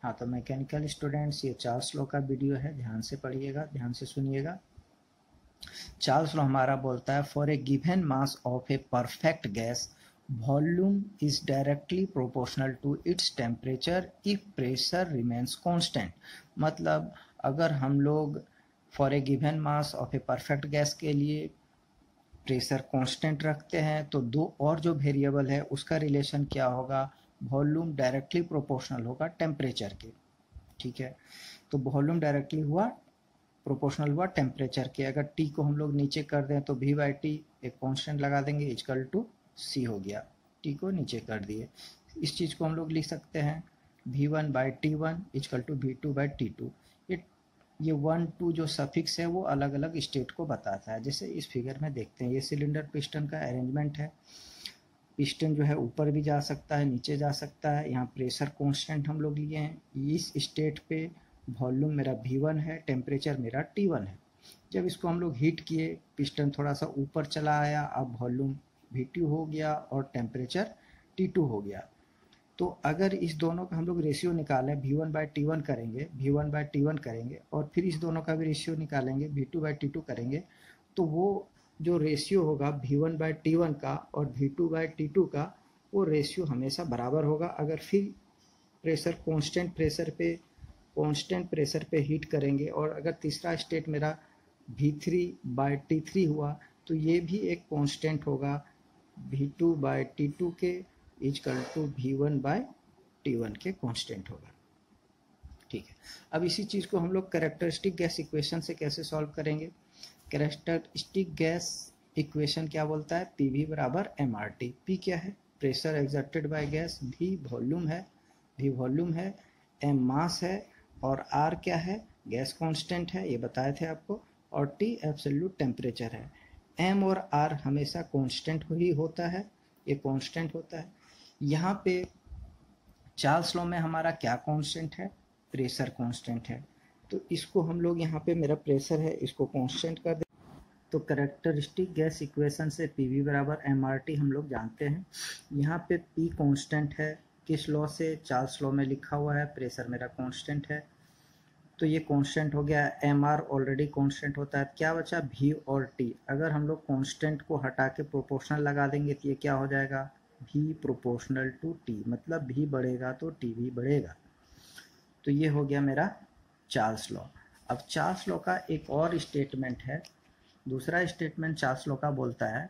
हाँ, तो mechanical students, ये चार्ल्स लॉ का वीडियो है, ध्यान से पढ़िएगा, ध्यान से सुनिएगा। चार्ल्स लॉ हमारा बोलता है for a given mass of a perfect gas volume is directly proportional to its temperature if pressure remains constant. मतलब अगर हम लोग for a given mass of a perfect gas के लिए प्रेशर कांस्टेंट रखते हैं तो दो और जो वेरिएबल है उसका रिलेशन क्या होगा, वॉल्यूम डायरेक्टली प्रोपोर्शनल होगा टेम्परेचर के। ठीक है, तो वॉल्यूम डायरेक्टली हुआ प्रोपोर्शनल हुआ टेम्परेचर के। अगर टी को हम लोग नीचे कर दें तो वी बाई टी एक कांस्टेंट लगा देंगे, इक्वल टू सी हो गया। टी को नीचे कर दिए, इस चीज़ को हम लोग लिख सकते हैं V1 by T1 equal to V2 by T2। ये 1 2 जो सफिक्स है वो अलग अलग स्टेट को बताता है। जैसे इस फिगर में देखते हैं, ये सिलेंडर पिस्टन का अरेंजमेंट है। पिस्टन जो है ऊपर भी जा सकता है, नीचे जा सकता है। यहाँ प्रेशर कांस्टेंट हम लोग लिए हैं। इस स्टेट पे वॉल्यूम मेरा V1 है, टेम्परेचर मेरा T1 है। जब इसको हम लोग हीट किए, पिस्टन थोड़ा सा ऊपर चला आया, अब वॉल्यूम V2 हो गया और टेम्परेचर T2 हो गया। तो अगर इस दोनों का हम लोग रेशियो निकालें, V1 बाई T1 करेंगे, V1 बाई T1 करेंगे और फिर इस दोनों का भी रेशियो निकालेंगे, V2 बाई T2 करेंगे, तो वो जो रेशियो होगा V1 बाई T1 का और V2 बाई T2 का, वो रेशियो हमेशा बराबर होगा। अगर फिर प्रेशर कांस्टेंट प्रेशर पे हीट करेंगे और अगर तीसरा स्टेट मेरा V3 बाई T3 हुआ तो ये भी एक कांस्टेंट होगा V2 बाई T2 के equal to V1 by T1 के कांस्टेंट होगा। ठीक है, अब इसी चीज़ को हम लोग कैरेक्टरिस्टिक गैस इक्वेशन से कैसे सॉल्व करेंगे। कैरेक्टरिस्टिक गैस इक्वेशन क्या बोलता है, PV बराबर MRT। P क्या है, pressure exerted by gas, V volume है, M मास है और R क्या है, गैस कांस्टेंट है, ये बताए थे आपको, और T एब्सोल्यूट टेम्परेचर है। M और R हमेशा कांस्टेंट ही होता है, ये कांस्टेंट होता है। यहाँ पे चार्ल्स लॉ में हमारा क्या कांस्टेंट है, प्रेशर कांस्टेंट है। तो इसको हम लोग यहाँ पे मेरा प्रेशर है, इसको कांस्टेंट कर दे। तो कैरेक्टरिस्टिक गैस इक्वेशन से PV बराबर MRT हम लोग जानते हैं। यहाँ पे P कांस्टेंट है, किस लॉ से, चार्ल्स लॉ में लिखा हुआ है, प्रेशर मेरा कांस्टेंट है, तो ये कांस्टेंट हो गया। MR ऑलरेडी कांस्टेंट होता है, क्या बचा V और T। अगर हम लोग कांस्टेंट को हटा के प्रोपोर्शनल लगा देंगे तो ये क्या हो जाएगा, V प्रोपोर्शनल टू T, मतलब V बढ़ेगा तो T भी बढ़ेगा। तो ये हो गया मेरा चार्ल्स लॉ। अब चार्ल्स लॉ का एक और स्टेटमेंट है, दूसरा स्टेटमेंट चार्ल्स लॉ का बोलता है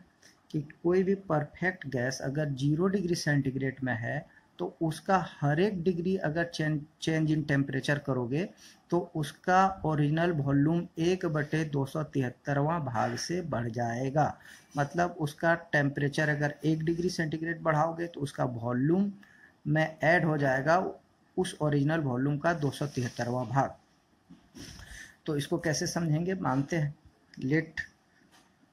कि कोई भी परफेक्ट गैस अगर 0 डिग्री सेंटीग्रेड में है तो उसका हर एक डिग्री अगर चेंज इन टेम्परेचर करोगे तो उसका ओरिजिनल वॉल्यूम 1/273वां भाग से बढ़ जाएगा। मतलब उसका टेम्परेचर अगर 1 डिग्री सेंटीग्रेड बढ़ाओगे तो उसका वॉल्यूम में ऐड हो जाएगा उस ओरिजिनल वॉल्यूम का 273वां भाग। तो इसको कैसे समझेंगे, मानते हैं, लेट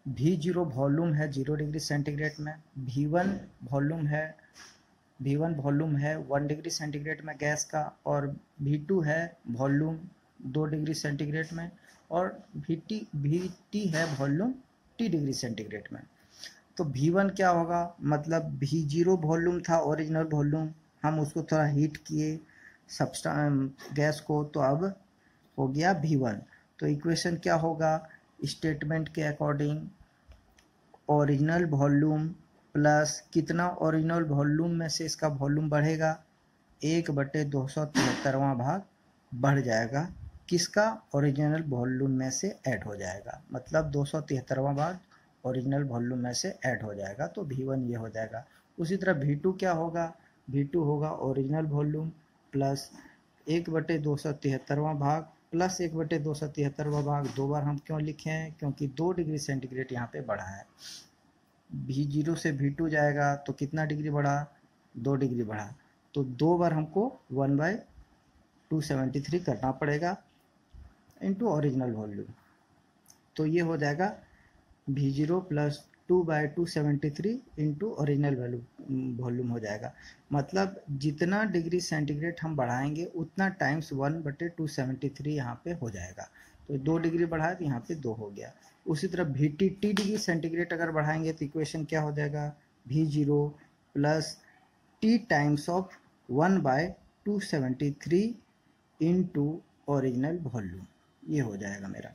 V0 वॉल्यूम है 0 डिग्री सेंटीग्रेड में, V1 वॉल्यूम है 1 डिग्री सेंटीग्रेड में गैस का, और V2 है वॉल्यूम 2 डिग्री सेंटीग्रेड में, और VT है वॉल्यूम T डिग्री सेंटीग्रेड में। तो V1 क्या होगा, मतलब V0 वॉल्यूम था ओरिजिनल वॉल्यूम, हम उसको थोड़ा हीट किए गैस को, तो अब हो गया V1। तो इक्वेशन क्या होगा, स्टेटमेंट के अकॉर्डिंग ओरिजिनल वॉल्यूम प्लस कितना, ओरिजिनल वॉल्यूम में से इसका वॉल्यूम बढ़ेगा 1/273वां भाग बढ़ जाएगा, किसका, ओरिजिनल वॉल्यूम में से ऐड हो जाएगा, मतलब 273वां भाग ओरिजिनल वॉल्यूम में से ऐड हो जाएगा। तो V1 ये हो जाएगा। उसी तरह V2 क्या होगा, V2 होगा ओरिजिनल वॉल्यूम प्लस 1/273वां भाग प्लस 1/273वां भाग। दो बार हम क्यों लिखे हैं, क्योंकि 2 डिग्री सेंटीग्रेड यहाँ पे बढ़ा है। V0 से V2 जाएगा तो कितना डिग्री बढ़ा, 2 डिग्री बढ़ा, तो दो बार हमको 1/273 करना पड़ेगा इनटू ओरिजिनल वॉल्यूम। तो ये हो जाएगा V0 plus 2/273 into original volume हो जाएगा। मतलब जितना डिग्री सेंटीग्रेड हम बढ़ाएंगे उतना टाइम्स 1/273 यहाँ पे हो जाएगा। तो 2 डिग्री बढ़ाए तो यहाँ पे 2 हो गया। उसी तरह VT T डिग्री सेंटीग्रेड अगर बढ़ाएंगे तो इक्वेशन क्या हो जाएगा, V0 plus T times of 1/273 into original volume, ये हो जाएगा मेरा।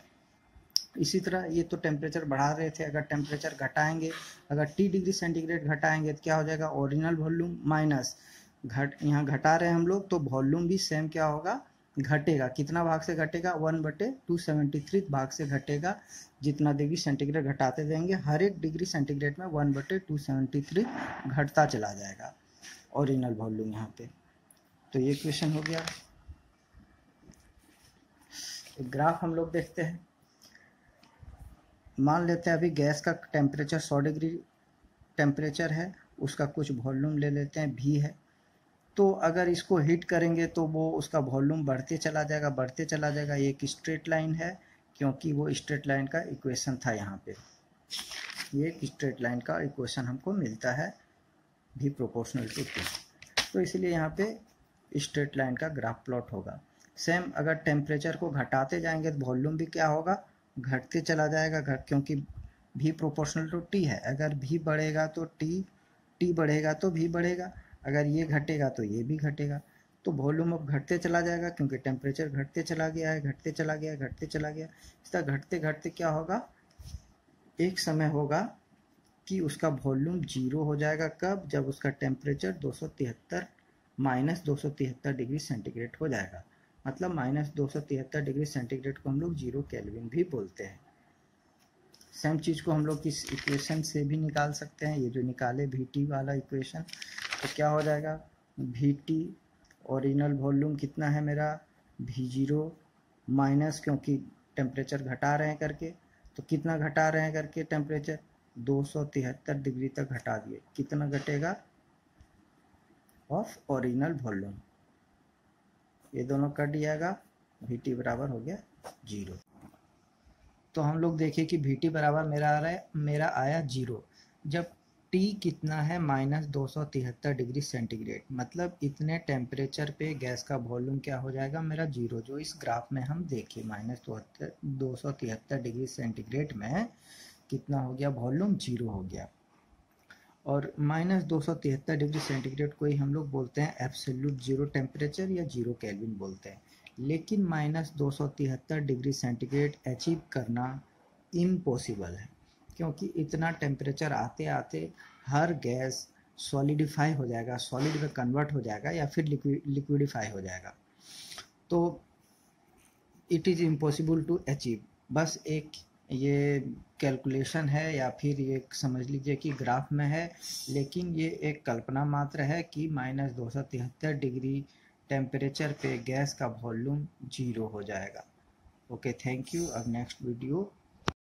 इसी तरह ये तो टेम्परेचर बढ़ा रहे थे, अगर टेम्परेचर घटाएंगे, अगर T डिग्री सेंटीग्रेड घटाएंगे तो क्या हो जाएगा, ओरिजिनल वॉल्यूम माइनस यहाँ घटा रहे हैं हम लोग, तो वॉल्यूम भी सेम क्या होगा, घटेगा। कितना भाग से घटेगा, 1/273 भाग से घटेगा। जितना डिग्री सेंटीग्रेड घटाते जाएंगे, हर एक डिग्री सेंटीग्रेड में 1/273 घटता चला जाएगा ओरिजिनल वॉल्यूम यहाँ पे। तो ये क्वेश्चन हो गया। एक ग्राफ हम लोग देखते हैं। मान लेते हैं अभी गैस का टेम्परेचर 100 डिग्री टेम्परेचर है, उसका कुछ वॉल्यूम ले लेते हैं V है। तो अगर इसको हीट करेंगे तो वो उसका वॉल्यूम बढ़ते चला जाएगा, बढ़ते चला जाएगा। ये एक स्ट्रेट लाइन है, क्योंकि वो स्ट्रेट लाइन का इक्वेशन था यहाँ पे। ये एक स्ट्रेट लाइन का इक्वेशन हमको मिलता है V प्रोपोर्शनल टू T, तो इसलिए यहाँ पे स्ट्रेट लाइन का ग्राफ प्लॉट होगा। सेम अगर टेम्परेचर को घटाते जाएंगे तो वॉल्यूम भी क्या होगा, घटते चला जाएगा, क्योंकि V प्रोपोर्शनल टू T है। अगर V बढ़ेगा तो T बढ़ेगा तो V बढ़ेगा, अगर ये घटेगा तो ये भी घटेगा। तो वॉल्यूम अब घटते चला जाएगा, क्योंकि टेम्परेचर घटते चला गया है, घटते चला गया, घटते चला गया। इस तरह घटते घटते क्या होगा, एक समय होगा कि उसका वॉल्यूम 0 हो जाएगा। कब, जब उसका टेम्परेचर 273 -273 डिग्री सेंटीग्रेड हो जाएगा। मतलब -273 डिग्री सेंटीग्रेड को हम लोग 0 केल्विन भी बोलते हैं। सेम चीज़ को हम लोग इस इक्वेशन से भी निकाल सकते हैं। ये जो निकाले VT वाला इक्वेशन, तो क्या हो जाएगा, VT ओरिजिनल वॉल्यूम कितना है मेरा, V0 माइनस, क्योंकि टेम्परेचर घटा रहे हैं करके, तो कितना घटा रहे हैं करके टेम्परेचर 273 डिग्री तक घटा दिए, कितना घटेगा ऑफ ओरिजिनल वॉल्यूम, ये दोनों कट जाएगा, VT बराबर हो गया 0। तो हम लोग देखें कि VT बराबर मेरा आया 0 जब T कितना है, -273 डिग्री सेंटीग्रेड। मतलब इतने टेम्परेचर पे गैस का वॉल्यूम क्या हो जाएगा मेरा 0, जो इस ग्राफ में हम देखें -273 डिग्री सेंटीग्रेड में कितना हो गया, वॉल्यूम 0 हो गया। और -273 डिग्री सेंटीग्रेड को ही हम लोग बोलते हैं एब्सोल्यूट जीरो टेम्परेचर या 0 केल्विन बोलते हैं। लेकिन -273 डिग्री सेंटीग्रेड अचीव करना इम्पॉसिबल है, क्योंकि इतना टेम्परेचर आते आते हर गैस सॉलिडिफाई हो जाएगा, सॉलिड में कन्वर्ट हो जाएगा या फिर लिक्विडिफाई हो जाएगा। तो it is impossible to achieve. बस एक ये कैलकुलेशन है, या फिर ये समझ लीजिए कि ग्राफ में है, लेकिन ये एक कल्पना मात्र है कि -273 डिग्री टेम्परेचर पे गैस का वॉल्यूम 0 हो जाएगा। Okay, thank you. अब नेक्स्ट वीडियो